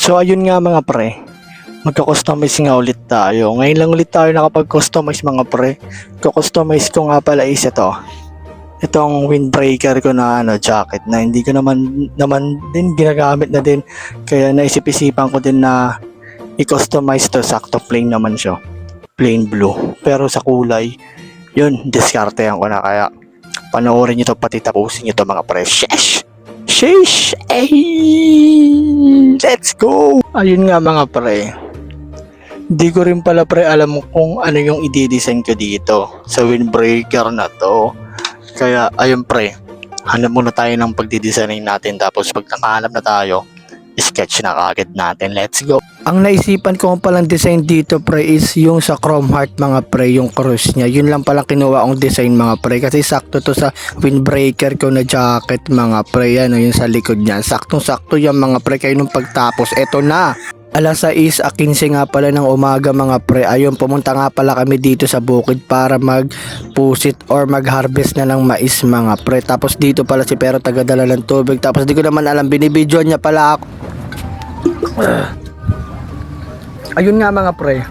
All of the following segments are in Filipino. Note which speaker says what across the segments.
Speaker 1: So ayun nga mga pre, magka-customize nga ulit tayo. Ngayon lang ulit tayo nakapag-customize mga pre. Kukustomize ko nga pala is itong windbreaker ko na jacket na hindi ko naman din ginagamit na din. Kaya naisip-isipan ko din na i-customize to, sakto plain naman siya. Plain blue. Pero sa kulay, yun, diskartehan ko na, kaya panoorin nyo to pati tapusin nyo to mga pre. Sheesh! Ay! Let's go! Ayun nga mga pre. Di ko rin pala pre alam kung ano yung i-design ko dito sa windbreaker na to. Kaya ayun pre, hanap muna tayo ng pagdidesign natin, tapos pag nakahanap na tayo, sketch na kagad natin. Let's go! Ang naisipan ko palang design dito pre is yung sa Chrome Heart mga pre, yung cross niya. Yun lang pala kinuha kong design mga pre, kasi sakto to sa windbreaker ko na jacket mga pre. Yan yung sa likod niya, saktong sakto yan mga pre. Kaya nung pagtapos, eto na, alas 6:15 nga pala ng umaga mga pre. Ayun, pumunta nga pala kami dito sa bukid para magpusit or mag-harvest na ng mais mga pre. Tapos dito pala si Pero tagadala ng tubig. Tapos di ko naman alam, binibidyoan niya pala ako. Ayun nga mga pre,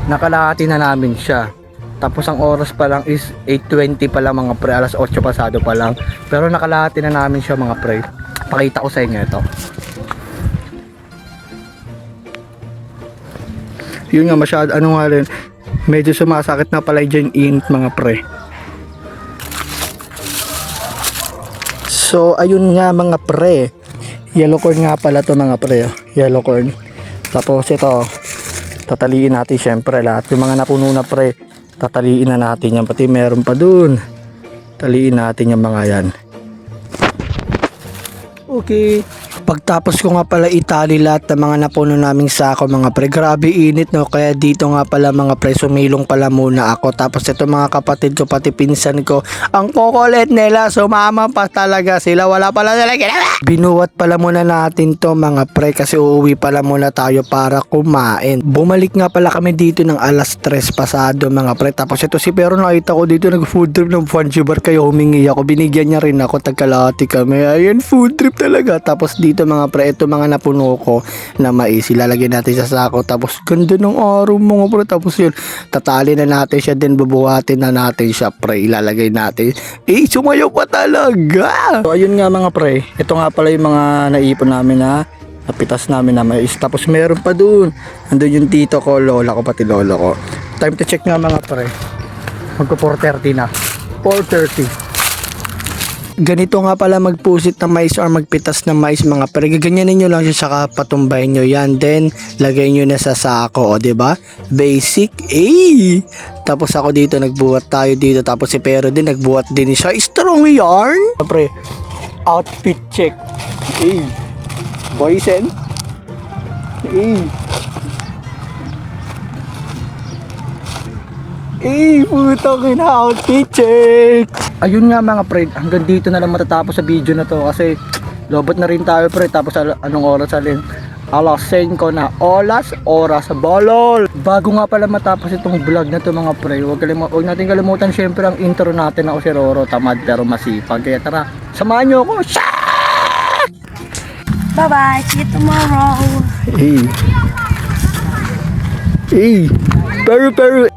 Speaker 1: nakalahati na namin siya. Tapos ang oras pa lang is 8:20 pa lang mga pre, alas 8 pasado pa lang. Pero nakalahati na namin siya mga pre. Pakita ko sa inyo ito. Yun nga, masyado nga rin, medyo sumasakit na pala dyan init mga pre. So ayun nga mga pre, yellow corn nga pala to mga pre, yellow corn. Tapos ito, tataliin natin syempre lahat yung mga napuno na pre, tataliin na natin yan, pati meron pa dun, taliin natin yung mga yan. Okay. Pagtapos ko nga pala itali lahat ng mga napuno naming sako mga pre, grabe init no, kaya dito nga pala mga pre, sumilong pala muna ako. Tapos ito mga kapatid ko pati pinsan ko, ang kukulit nila, sumama pa talaga sila, wala pala sila ginawa. Binuwat pala muna natin to mga pre, kasi uuwi pala muna tayo para kumain. Bumalik nga pala kami dito ng alas 3 pasado mga pre. Tapos ito si Pero, nakita ko dito nag food trip ng Fungi Bar, kaya humingi ako, binigyan niya rin ako, tagkalahati kami. Ayun, food trip talaga. Tapos dito mga pre, ito mga napuno ko na mais, ilalagay natin sa sako. Tapos ganda ng araw mga pre. Tapos yun, tatali na natin siya, din bubuhatin na natin siya pre, ilalagay natin. Sumayaw pa talaga. So ayun nga mga pre, ito nga pala yung mga naipon namin na napitas namin na mais. Tapos meron pa dun, andun yung tito ko, lola ko, pati lolo ko. Time to check nga mga pre, magko 4:30 na, 4:30. Ganito nga pala magpusit ng mais or magpitas ng mais mga pre. Gaganyanin nyo lang siya, saka patumbayin nyo yan, then lagay nyo na sa sako, o diba? Basic. Tapos ako dito, nagbuhat tayo dito. Tapos si Pero din, nagbuhat din siya. Strong yarn. Pre, outfit check. Boysen. Putang ina, outfit check. Ayun nga mga pre, hanggang dito na lang matatapos sa video na to, kasi lobot na rin tayo pre. Tapos anong oras alin? Alas 5 na, oras bolol. Bago nga pala matapos itong vlog na to mga pre, huwag natin kalimutan syempre ang intro natin. Ako si Roro, tamad pero masipag. Kaya tara, samahan nyo ako.
Speaker 2: Bye bye, see you tomorrow.
Speaker 1: Pero